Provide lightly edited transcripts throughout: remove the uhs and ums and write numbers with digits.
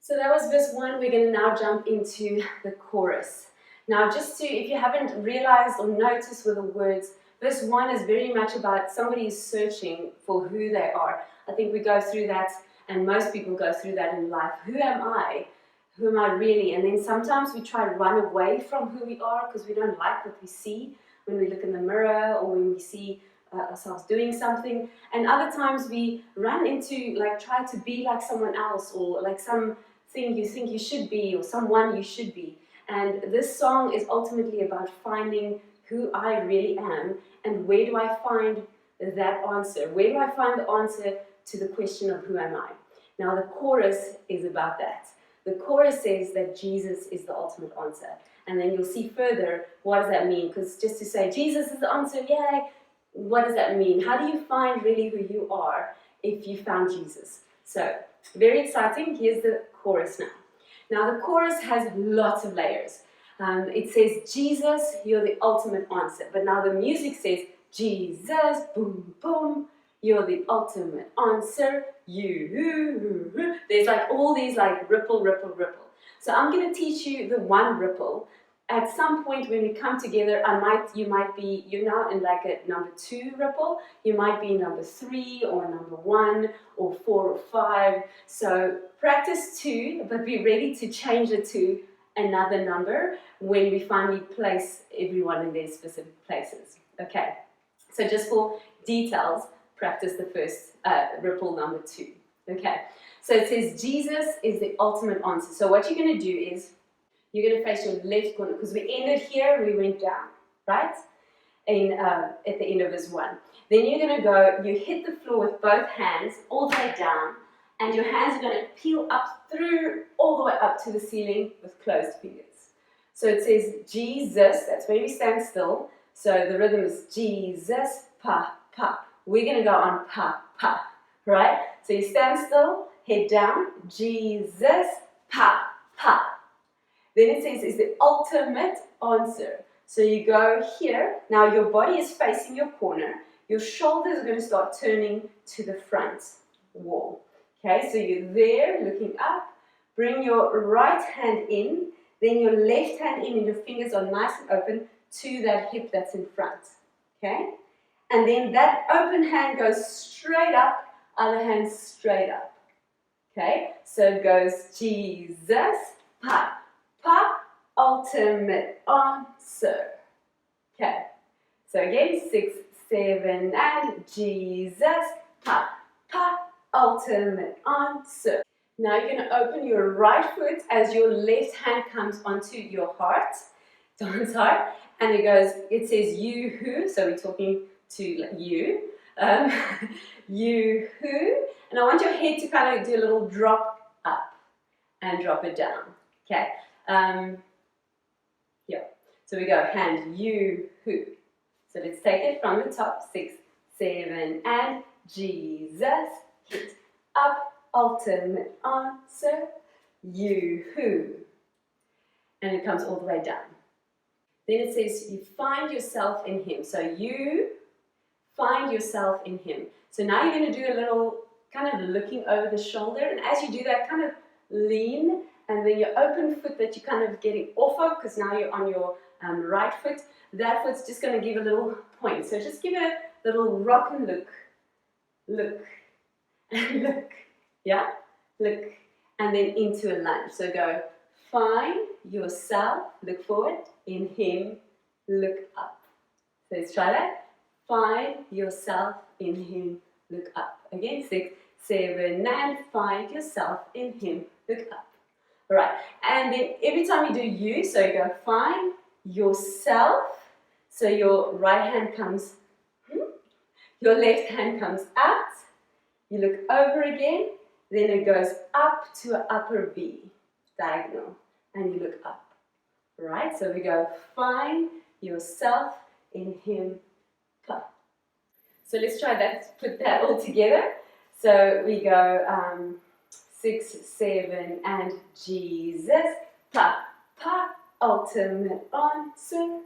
So that was verse 1. We're going to now jump into the chorus. Now, if you haven't realized or noticed with the words, verse 1 is very much about somebody is searching for who they are. I think we go through that, and most people go through that in life. Who am I? Who am I really? And then sometimes we try to run away from who we are because we don't like what we see when we look in the mirror or when we see ourselves doing something. And other times we run into, try to be like someone else, or like something you think you should be, or someone you should be. And this song is ultimately about finding who I really am, and where do I find that answer? Where do I find the answer to the question of who am I? Now the chorus is about that. The chorus says that Jesus is the ultimate answer. And then you'll see further, what does that mean? Because just to say, Jesus is the answer, yay, what does that mean? How do you find really who you are if you found Jesus? So, very exciting. Here's the chorus now. Now, the chorus has lots of layers. It says, Jesus, you're the ultimate answer. But now the music says, Jesus, boom, boom, you're the ultimate answer. You. There's all these ripple, ripple, ripple. So I'm going to teach you the one ripple. At some point when we come together, you're now in a number 2 ripple. You might be number 3 or number 1 or 4 or 5. So practice 2, but be ready to change it to another number when we finally place everyone in their specific places. Okay, so just for details, practice the first ripple number 2. Okay, so it says Jesus is the ultimate answer. So what you're going to do is you're going to face your left corner, because we ended here, we went down, right? At the end of verse 1. Then you're going to go, you hit the floor with both hands all the way down, and your hands are going to peel up through all the way up to the ceiling with closed fingers. So it says Jesus, that's where we stand still. So the rhythm is Jesus, pa, pa. We're going to go on pa, pa, right? So you stand still, head down, Jesus, pa, pa. Then it says is the ultimate answer. So you go here. Now your body is facing your corner. Your shoulders are going to start turning to the front wall. Okay, so you're there looking up. Bring your right hand in. Then your left hand in, and your fingers are nice and open to that hip that's in front. Okay? And then that open hand goes straight up, other hand straight up. Okay? So it goes Jesus, pa. Pa, ultimate answer. Okay, so again, 6, 7, and Jesus, pa, pa, ultimate answer. Now you're going to open your right foot as your left hand comes onto your heart, Dawn's heart, and it says you who, so we're talking to you, you who, and I want your head to kind of do a little drop up and drop it down. Okay. So we go hand, you, who. So let's take it from the top, 6, 7, and Jesus, hit, up, ultimate answer, you, who. And it comes all the way down. Then it says you find yourself in Him. So you find yourself in Him. So now you're going to do a little kind of looking over the shoulder, and as you do that, kind of lean. And then your open foot that you're kind of getting off of, because now you're on your right foot, that foot's just going to give a little point. So just give it a little rock and look, and look, yeah, look, and then into a lunge. So go, find yourself, look forward, in Him, look up. So let's try that. Find yourself in Him, look up. Again, 6, 7, and find yourself in Him, look up. All right, and then every time you do you, so you go find yourself, so your right hand comes, your left hand comes out, you look over again, then it goes up to an upper V, diagonal, and you look up. All right, so we go find yourself in Him, pa. So let's try that, put that all together. So we go 6, 7, and Jesus, pa, pa, ultimate answer,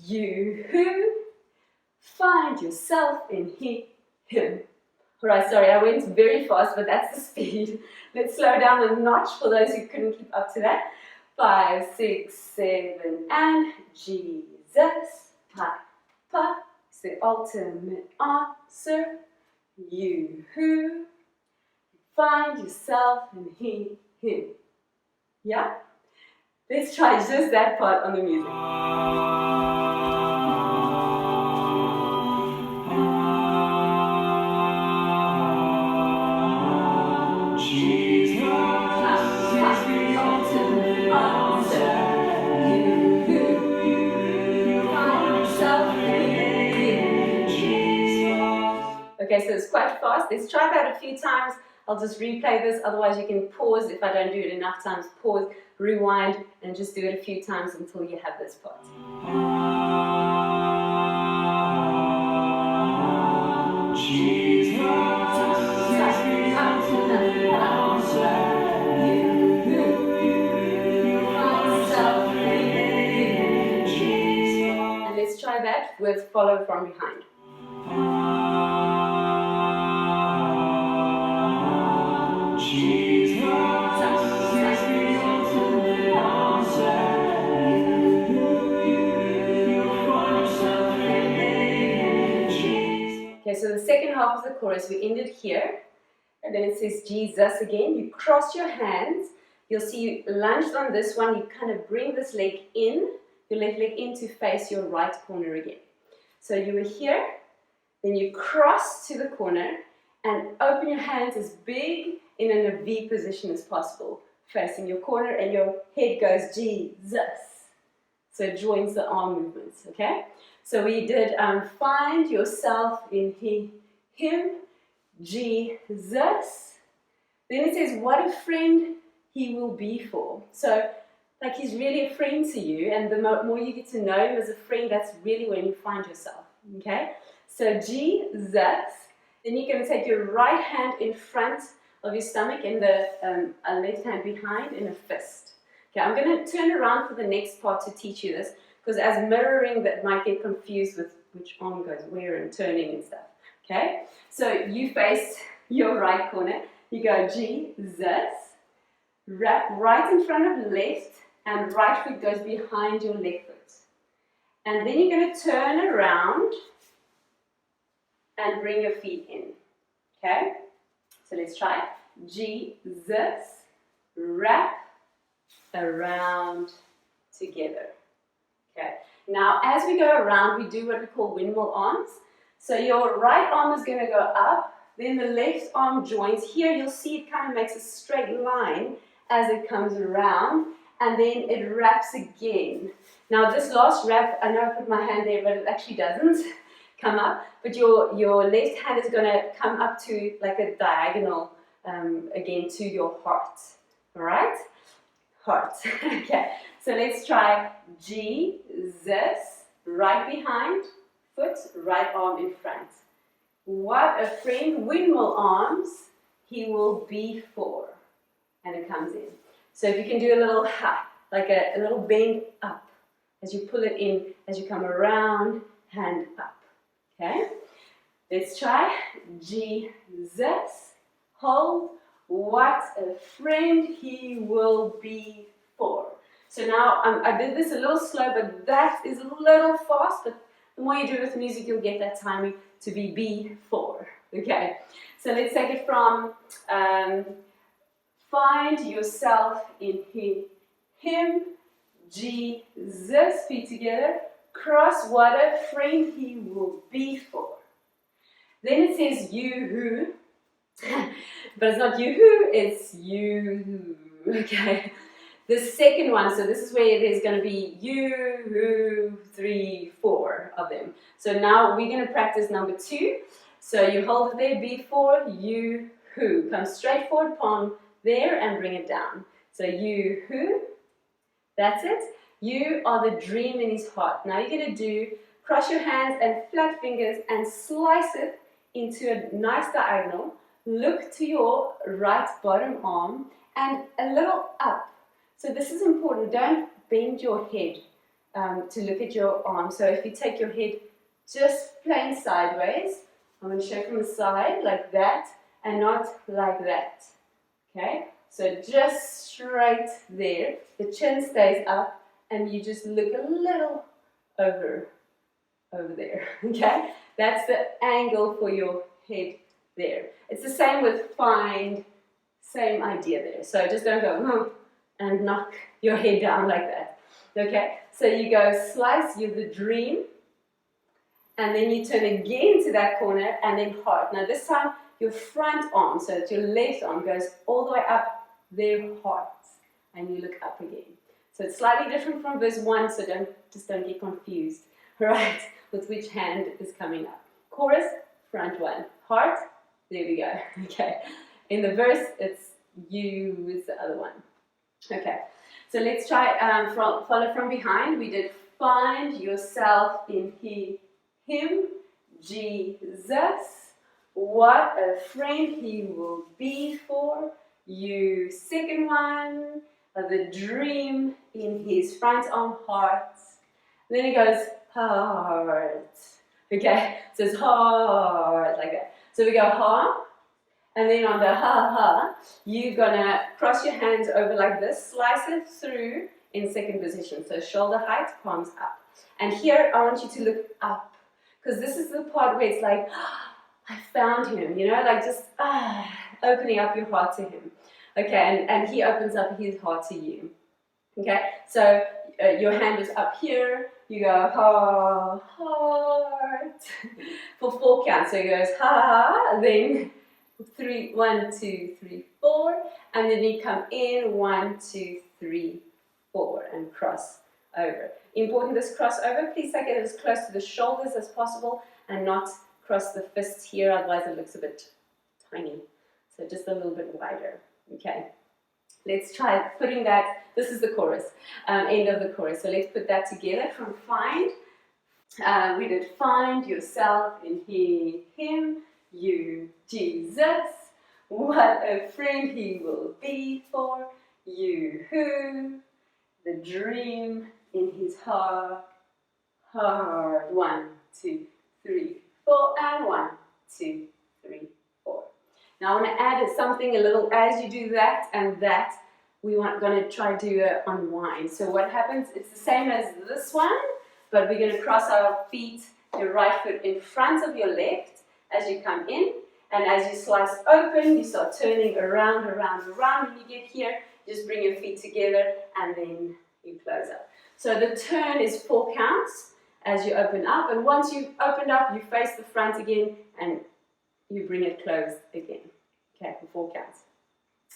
you who find yourself in Him, Alright, sorry, I went very fast, but that's the speed. Let's slow down a notch for those who couldn't keep up to that. 5, 6, 7, and Jesus. Papa is the ultimate answer. You who find yourself in him. Yeah? Let's try just that part on the music. Okay, so it's quite fast. Let's try that a few times. I'll just replay this, otherwise you can pause if I don't do it enough times. Pause, rewind, and just do it a few times until you have this part. And let's try that with follow from behind. Okay, so the second half of the chorus, we ended here, and then it says Jesus again. You cross your hands, you'll see you lunged on this one, you kind of bring this leg in, your left leg in to face your right corner again. So you were here, then you cross to the corner, and open your hands as big in a V position as possible, facing your corner, and your head goes Jesus. So it joins the arm movements, okay? So we did find yourself in him, Jesus. Then it says, what a friend he will be for. So, like he's really a friend to you, and the more you get to know him as a friend, that's really when you find yourself, okay? So Jesus, then you're going to take your right hand in front of your stomach and the left hand behind in a fist. Okay, I'm going to turn around for the next part to teach you this, because as mirroring, that might get confused with which arm goes where and turning and stuff. Okay, so you face your right corner, you go Jesus, wrap right in front of left, and right foot goes behind your left foot. And then you're going to turn around and bring your feet in. Okay, so let's try it. Jesus, wrap around together. Okay, now as we go around, we do what we call windmill arms. So your right arm is going to go up, then the left arm joins. Here you'll see it kind of makes a straight line as it comes around, and then it wraps again. Now this last wrap, I know I put my hand there, but it actually doesn't come up, but your left hand is going to come up to like a diagonal again to your heart. All right? Heart. Okay, so let's try Jesus, right behind, foot, right arm in front. What a friend, windmill arms, he will be for. And it comes in. So if you can do a little ha, like a little bend up as you pull it in, as you come around, hand up. Okay, let's try Jesus, hold, what a friend he will be for. So now I did this a little slow, but that is a little fast, but the more you do with music, you'll get that timing to be B4. Okay, so let's take it from find yourself in him, Jesus, feet together, cross, what a friend he will be for. Then it says you who, but it's not you who, it's you who. Okay, the second one, so this is where there's going to be you who, 3, 4 of them. So now we're going to practice number 2. So you hold it there, B4, you who. Come straight forward, palm there, and bring it down. So you who, that's it. You are the dream in his heart. Now you're going to do, cross your hands and flat fingers and slice it into a nice diagonal. Look to your right bottom arm and a little up. So this is important. Don't bend your head to look at your arm. So if you take your head just plain sideways, I'm going to show from the side like that and not like that. Okay, so just straight there. The chin stays up and you just look a little over there. Okay, that's the angle for your head there. It's the same with find, same idea there. So just don't go and knock your head down like that. Okay, so you go slice, you're the dream, and then you turn again to that corner and then heart. Now this time your front arm, so that your left arm goes all the way up there, heart, and you look up again. So it's slightly different from verse 1, so don't get confused, right, with which hand is coming up. Chorus, front one, heart, there we go. Okay, in the verse it's you is the other one. Okay, so let's try follow from behind. We did find yourself in him, Jesus, what a friend he will be for you. Second one, the dream in his front arm, heart. Then it goes heart. Okay, so it's heart like that. So we go ha, and then on the ha, you're gonna cross your hands over like this, slice it through in second position. So shoulder height, palms up. And here I want you to look up, because this is the part where it's like, I found him, you know, like just opening up your heart to him. Okay, and he opens up his heart to you. Okay, so your hand is up here, you go ha, heart, for 4 counts. So it goes ha, then 3, 1, 2, 3, 4, and then you come in 1, 2, 3, 4, and cross over. Important this crossover, please take it as close to the shoulders as possible and not cross the fists here, otherwise it looks a bit tiny. So just a little bit wider. Okay, let's try putting that. This is the chorus, end of the chorus. So let's put that together from find. We did find yourself in him, you, Jesus. What a friend he will be for you, who the dream in his heart. 1, 2, 3, 4, and 1, 2, 3, 4. Now I want to add something a little as you do that and that. We are going to try to do an unwind. So what happens, it's the same as this one, but we're going to cross our feet, your right foot in front of your left as you come in. And as you slice open, you start turning around. When you get here, just bring your feet together and then you close up. So the turn is 4 counts as you open up. And once you've opened up, you face the front again and you bring it closed again. Okay, for 4 counts.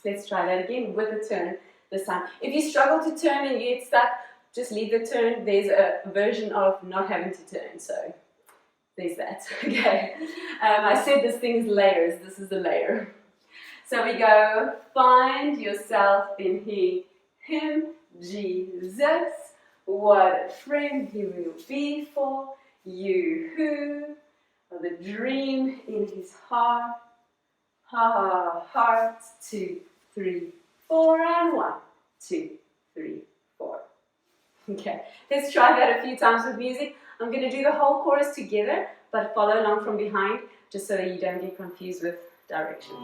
Let's try that again with the turn this time. If you struggle to turn and you get stuck, just leave the turn. There's a version of not having to turn. So there's that. Okay. I said this thing is layers. This is the layer. So we go, find yourself in him, Jesus. What a friend he will be for you, who are the dream in his heart. Heart, 2, 3, 4, and 1, 2, 3, 4. Okay, let's try that a few times with music. I'm going to do the whole chorus together, but follow along from behind, just so that you don't get confused with directions.